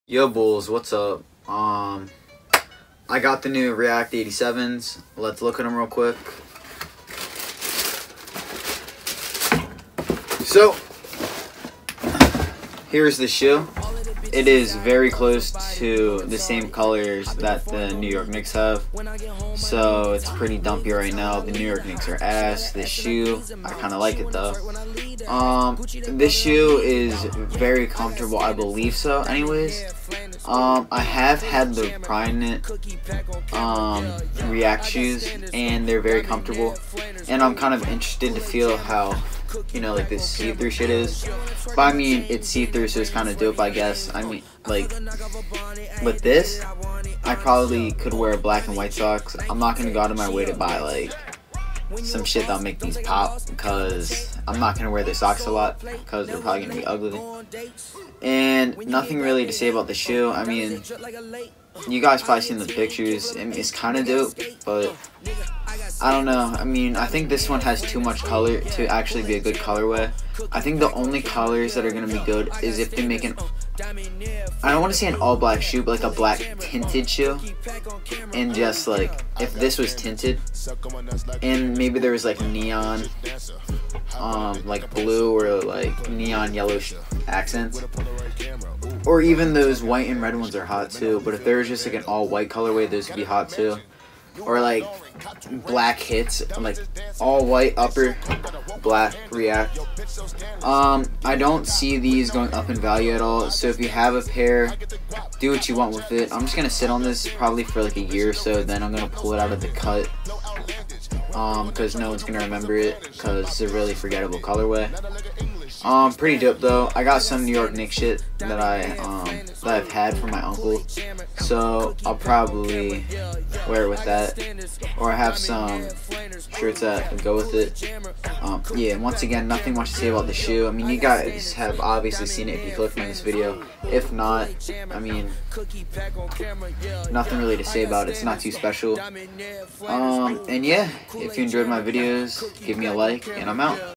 Yo Bulls, what's up? I got the new React 87s. Let's look at them real quick. So, here's the shoe. It is very close to the same colors that the New York Knicks have. So, it's pretty dumpy right now. The New York Knicks are ass. This shoe, I kind of like it though. This shoe is very comfortable, I believe so anyways. I have had the Primeknit React shoes, and they're very comfortable, and I'm kind of interested to feel how, you know, like this see-through shit is. But I mean, it's see-through, so it's kind of dope, I guess. I mean, like, with this, I probably could wear black and white socks. I'm not gonna go out of my way to buy like some shit that'll make these pop, because I'm not gonna wear the socks a lot because they're probably gonna be ugly. And nothing really to say about the shoe. I mean, you guys probably seen the pictures. I mean, it's kind of dope, but I don't know. I mean, I think this one has too much color to actually be a good colorway. I think the only colors that are gonna be good is if they make an, I don't want to say an all black shoe, but like a black tinted shoe. And just like, if this was tinted and maybe there was like neon, like blue or like neon yellow accents, or even those white and red ones are hot too. But if there was just like an all white colorway, those would be hot too. Or like black hits, like all white upper, black React. I don't see these going up in value at all. So if you have a pair, do what you want with it. I'm just gonna sit on this probably for like a year or so. Then I'm gonna pull it out of the cut, because no one's gonna remember it, because it's a really forgettable colorway. Pretty dope though. I got some New York Knicks shit that I've had from my uncle, so I'll probably wear it with that, or I have some shirts that go with it. Yeah, once again, nothing much to say about the shoe. I mean, you guys have obviously seen it if you clicked on this video. If not, I mean, nothing really to say about it. It's not too special. And yeah, if you enjoyed my videos, give me a like, and I'm out.